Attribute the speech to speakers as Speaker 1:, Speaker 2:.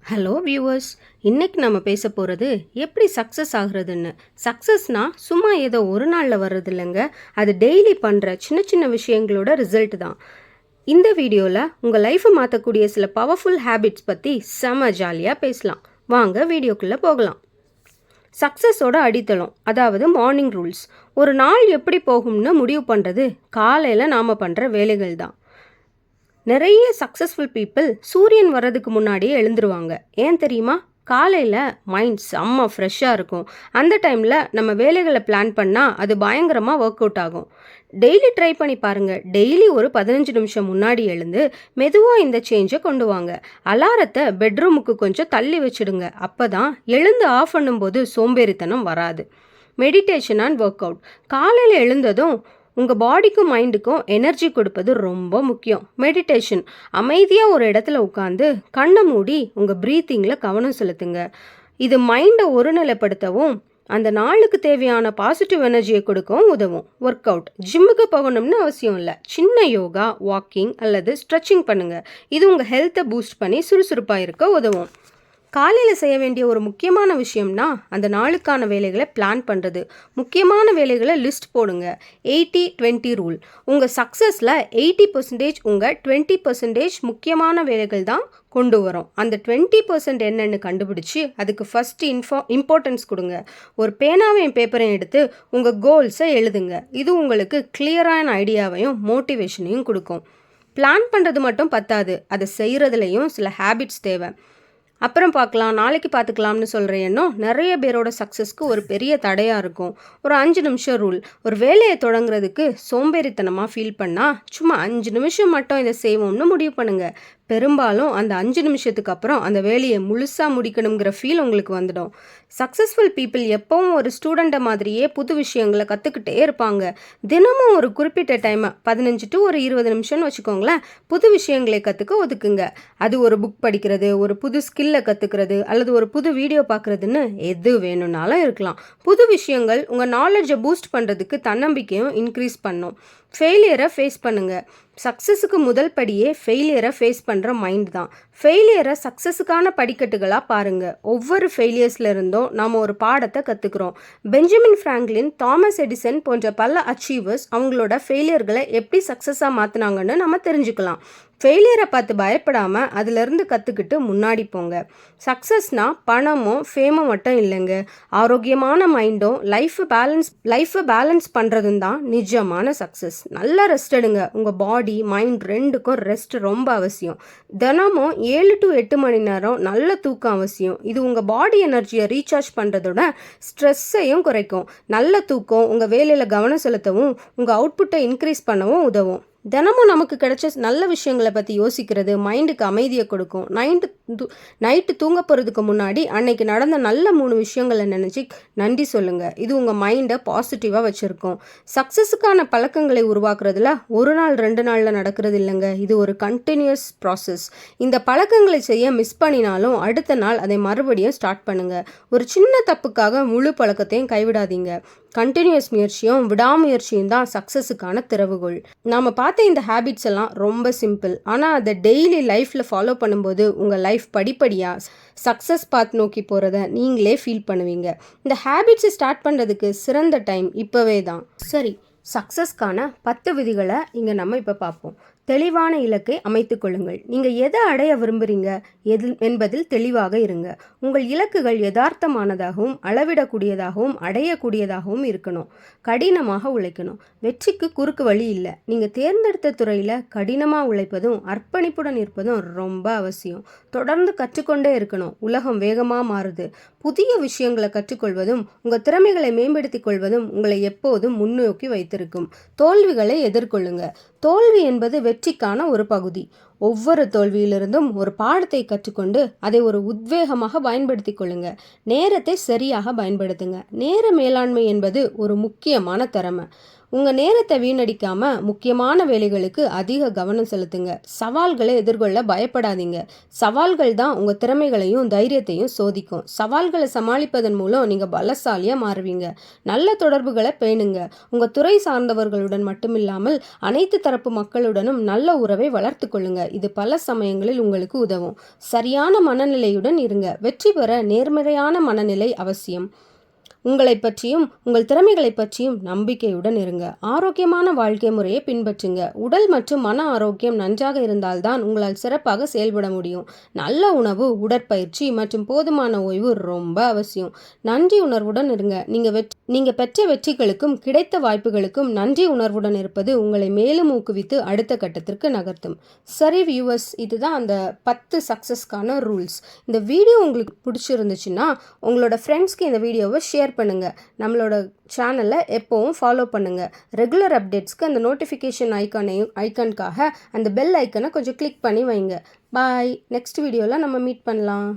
Speaker 1: Hello viewers, இன்னைக்கு நம்ம பேச போகிறது எப்படி சக்ஸஸ் ஆகுறதுன்னு. சக்ஸஸ்னால் சும்மா ஏதோ ஒரு நாளில் வர்றது இல்லைங்க, அது டெய்லி பண்ணுற சின்ன சின்ன விஷயங்களோட ரிசல்ட் தான். இந்த வீடியோவில் உங்கள் லைஃப்பை மாற்றக்கூடிய சில பவர்ஃபுல் ஹேபிட்ஸ் பற்றி செம ஜாலியாக பேசலாம். வாங்க வீடியோக்குள்ளே போகலாம். சக்ஸஸோட அடித்தளம், அதாவது மார்னிங் ரூல்ஸ். ஒரு நாள் எப்படி போகும்னு முடிவு பண்ணுறது காலையில் நாம் பண்ணுற வேலைகள் தான். நிறைய சக்ஸஸ்ஃபுல் பீப்புள் சூரியன் வர்றதுக்கு முன்னாடியே எழுந்துருவாங்க. ஏன் தெரியுமா? காலையில் மைண்ட் செம்ம ஃப்ரெஷ்ஷாக இருக்கும். அந்த டைமில் நம்ம வேலைகளை பிளான் பண்ணால் அது பயங்கரமாக ஒர்க் அவுட் ஆகும். டெய்லி ட்ரை பண்ணி பாருங்கள். டெய்லி ஒரு 15 நிமிஷம் முன்னாடி எழுந்து மெதுவாக இந்த சேஞ்சை கொண்டு வாங்க. அலாரத்தை பெட்ரூமுக்கு கொஞ்சம் தள்ளி வச்சுடுங்க. அப்போ தான் எழுந்து ஆஃப் பண்ணும்போது சோம்பேறித்தனம் வராது. Meditation and work out. காலையில் எழுந்ததும் உங்கள் பாடிக்கும் மைண்டுக்கும் எனர்ஜி கொடுப்பது ரொம்ப முக்கியம். மெடிடேஷன், அமைதியாக ஒரு இடத்துல உட்காந்து கண்ணை மூடி உங்கள் ப்ரீத்திங்கில் கவனம் செலுத்துங்க. இது மைண்டை ஒருநிலைப்படுத்தவும் அந்த நாளுக்கு தேவையான பாசிட்டிவ் எனர்ஜியை கொடுக்கவும் உதவும். ஒர்க் அவுட், ஜிம்முக்கு போகணும்னு அவசியம் இல்லை. சின்ன யோகா, வாக்கிங் அல்லது ஸ்ட்ரெச்சிங் பண்ணுங்கள். இது உங்கள் ஹெல்த்தை பூஸ்ட் பண்ணி சுறுசுறுப்பாக இருக்க உதவும். காலையில் செய்ய வேண்டிய ஒரு முக்கியமான விஷயம்னா அந்த நாளுக்கான வேலைகளை பிளான் பண்ணுறது. முக்கியமான வேலைகளை லிஸ்ட் போடுங்க. 80-20 ரூல். உங்கள் சக்ஸஸில் 80% உங்கள் 20% முக்கியமான வேலைகள் தான் கொண்டு வரும். அந்த 20% என்னென்னு கண்டுபிடிச்சி அதுக்கு ஃபஸ்ட்டு இம்பார்ட்டன்ஸ் கொடுங்க. ஒரு பேனாவையும் பேப்பரையும் எடுத்து உங்கள் கோல்ஸை எழுதுங்க. இது உங்களுக்கு கிளியரான ஐடியாவையும் மோட்டிவேஷனையும் கொடுக்கும். பிளான் பண்ணுறது மட்டும் பத்தாது, அதை செய்கிறதுலையும் சில ஹேபிட்ஸ் தேவை. அப்புறம் பார்க்கலாம், நாளைக்கு பார்த்துக்கலாம்னு சொல்கிற எண்ணம் நிறைய பேரோட சக்ஸஸ்க்கு ஒரு பெரிய தடையாக இருக்கும். ஒரு 5 நிமிஷம் ரூல். ஒரு வேலையை தொடங்குறதுக்கு சோம்பேறித்தனமாக ஃபீல் பண்ணால் சும்மா 5 நிமிஷம் மட்டும் இதை செய்வோம்னு முடிவு பண்ணுங்கள். பெரும்பாலும் அந்த 5 நிமிஷத்துக்கு அப்புறம் அந்த வேலையை முழுசாக முடிக்கணுங்கிற ஃபீல் உங்களுக்கு வந்துடும். சக்ஸஸ்ஃபுல் பீப்புள் எப்பவும் ஒரு ஸ்டூடெண்ட்டை மாதிரியே புது விஷயங்களை கற்றுக்கிட்டே இருப்பாங்க. தினமும் ஒரு குறிப்பிட்ட டைமை 15 to 20 நிமிஷம்னு வச்சுக்கோங்களேன், புது விஷயங்களை கற்றுக்க ஒதுக்குங்க. அது ஒரு புக் படிக்கிறது, ஒரு புது ஸ்கில்லை கற்றுக்கிறது அல்லது ஒரு புது வீடியோ பார்க்குறதுன்னு எது வேணும்னாலும் இருக்கலாம். புது விஷயங்கள் உங்கள் நாலேஜை பூஸ்ட் பண்ணுறதுக்கு தன்னம்பிக்கையும் இன்க்ரீஸ் பண்ணும். ஃபெயிலியரை ஃபேஸ் பண்ணுங்கள். சக்ஸஸுக்கு முதல் படியே ஃபெயிலியரை ஃபேஸ் பண்ணுற மைண்ட் தான். ஃபெயிலியரை சக்ஸஸுக்கான படிக்கட்டுகளாக பாருங்கள். ஒவ்வொரு ஃபெயிலியர்ஸில் இருந்தும் நாம் ஒரு பாடத்தை கற்றுக்குறோம். பெஞ்சமின் ஃப்ராங்க்லின், தாமஸ் எடிசன் போன்ற பல அச்சீவர்ஸ் அவங்களோட ஃபெயிலியர்களை எப்படி சக்ஸஸாக மாற்றினாங்கன்னு நம்ம தெரிஞ்சுக்கலாம். ஃபெயிலியரை பார்த்து பயப்படாமல் அதிலிருந்து கற்றுக்கிட்டு முன்னாடி போங்க. சக்ஸஸ்னால் பணமும் ஃபேமும் மட்டும் இல்லைங்க, ஆரோக்கியமான மைண்டும் லைஃப்பை பேலன்ஸ் பண்ணுறதும் தான் நிஜமான சக்ஸஸ். நல்லா ரெஸ்ட் எடுங்க. உங்கள் பாடி மைண்ட் ரெண்டுக்கும் ரெஸ்ட் ரொம்ப அவசியம். தினமும் 7 to 8 மணி நேரம் நல்ல தூக்கம் அவசியம். இது உங்கள் பாடி எனர்ஜியை ரீசார்ஜ் பண்ணுறதோட ஸ்ட்ரெஸ்ஸையும் குறைக்கும். நல்ல தூக்கம் உங்கள் வேலையில் கவனம் செலுத்தவும் உங்கள் அவுட்புட்டை இன்க்ரீஸ் பண்ணவும் உதவும். தினமும் நமக்கு கிடைச்ச நல்ல விஷயங்களை பற்றி யோசிக்கிறது மைண்டுக்கு அமைதியை கொடுக்கும். நைட்டு தூங்க போகிறதுக்கு முன்னாடி அன்னைக்கு நடந்த நல்ல 3 விஷயங்களை நினச்சி நன்றி சொல்லுங்கள். இது உங்கள் மைண்டை பாசிட்டிவாக வச்சுருக்கும். சக்ஸஸுக்கான பழக்கங்களை உருவாக்குறதுல ஒரு நாள் 2 நாளில் நடக்கிறது இல்லைங்க, இது ஒரு கண்டினியூஸ் ப்ராசஸ். இந்த பழக்கங்களை செய்ய மிஸ் பண்ணினாலும் அடுத்த நாள் அதை மறுபடியும் ஸ்டார்ட் பண்ணுங்கள். ஒரு சின்ன தப்புக்காக முழு பழக்கத்தையும் கைவிடாதீங்க. கண்டினியூஸ் முயற்சியும் விடாமுயற்சியும் தான் சக்ஸஸுக்கான திறவுகோல். நாம் பார்த்த இந்த ஹேபிட்ஸ் எல்லாம் ரொம்ப சிம்பிள், ஆனால் அதை டெய்லி லைஃப்பில் ஃபாலோ பண்ணும்போது உங்கள் லைஃப் படிப்படியாக சக்ஸஸ் பாத் நோக்கி போகிறத நீங்களே ஃபீல் பண்ணுவீங்க. இந்த ஹேபிட்ஸை ஸ்டார்ட் பண்ணுறதுக்கு சிறந்த டைம் இப்போவே தான். சரி, சக்ஸஸ்க்கான 10 விதிகளை இங்கே நம்ம இப்போ பார்ப்போம். தெளிவான இலக்கை அமைத்துக் கொள்ளுங்கள். நீங்கள் எதை அடைய விரும்புகிறீங்க என்பதில் தெளிவாக இருங்க. உங்கள் இலக்குகள் யதார்த்தமானதாகவும் அளவிடக்கூடியதாகவும் அடையக்கூடியதாகவும் இருக்கணும். கடினமாக உழைக்கணும். வெற்றிக்கு குறுக்கு வழி இல்லை. நீங்கள் தேர்ந்தெடுத்த துறையில் கடினமாக உழைப்பதும் அர்ப்பணிப்புடன் இருப்பதும் ரொம்ப அவசியம். தொடர்ந்து கற்றுக்கொண்டே இருக்கணும். உலகம் வேகமாக மாறுது. புதிய விஷயங்களை கற்றுக்கொள்வதும் உங்கள் திறமைகளை மேம்படுத்திக் கொள்வதும் உங்களை எப்போதும் முன்னோக்கி வைத்திருக்கும். தோல்விகளை எதிர்கொள்ளுங்க. தோல்வி என்பது வெற்றிக்கான ஒரு பகுதி. ஒவ்வொரு தோல்வியிலிருந்தும் ஒரு பாடத்தை கற்றுக்கொண்டு அதை ஒரு உத்வேகமாக பயன்படுத்தி கொள்ளுங்க. நேரத்தை சரியாக பயன்படுத்துங்க. நேர மேலாண்மை என்பது ஒரு முக்கியமான திறமை. உங்கள் நேரத்தை வீணடிக்காம முக்கியமான வேலைகளுக்கு அதிக கவனம் செலுத்துங்க. சவால்களை எதிர்கொள்ள பயப்படாதீங்க. சவால்கள் தான் உங்கள் திறமைகளையும் தைரியத்தையும் சோதிக்கும். சவால்களை சமாளிப்பதன் மூலம் நீங்கள் பலசாலியாக மாறுவீங்க. நல்ல தொடர்புகளை பேணுங்க. உங்கள் துறை சார்ந்தவர்களுடன் மட்டுமில்லாமல் அனைத்து தரப்பு மக்களுடனும் நல்ல உறவை வளர்த்து கொள்ளுங்க. இது பல சமயங்களில் உங்களுக்கு உதவும். சரியான மனநிலையுடன் இருங்க. வெற்றி பெற நேர்மறையான மனநிலை அவசியம். உங்களை பற்றியும் உங்கள் திறமைகளை பற்றியும் நம்பிக்கையுடன் இருங்க. ஆரோக்கியமான வாழ்க்கை முறையை பின்பற்றுங்க. உடல் மற்றும் மன ஆரோக்கியம் நன்றாக இருந்தால்தான் உங்களால் சிறப்பாக செயல்பட முடியும். நல்ல உணவு, உடற்பயிற்சி மற்றும் போதுமான ஓய்வு ரொம்ப அவசியம். நன்றி உணர்வுடன் இருங்க. நீங்கள் பெற்ற வெற்றிகளுக்கும் கிடைத்த வாய்ப்புகளுக்கும் நன்றி உணர்வுடன் இருப்பது உங்களை மேலும் ஊக்குவித்து அடுத்த கட்டத்திற்கு நகர்த்தும். சரி வியூவர்ஸ், இதுதான் அந்த 10 சக்ஸஸ்க்கான ரூல்ஸ். இந்த வீடியோ உங்களுக்கு பிடிச்சிருந்துச்சுன்னா உங்களோட ஃப்ரெண்ட்ஸ்க்கு இந்த வீடியோவை ஷேர் பண்ணுங்க. நம்மளோட சேனலை எப்போவும் ஃபாலோ பண்ணுங்க. ரெகுலர் அப்டேட்ஸ்க்கு அந்த நோட்டிஃபிகேஷன் ஐக்கானுக்காக அந்த பெல் ஐக்கனை கொஞ்சம் கிளிக் பண்ணி வைங்க. பாய். நெக்ஸ்ட் வீடியோவில் நம்ம மீட் பண்ணலாம்.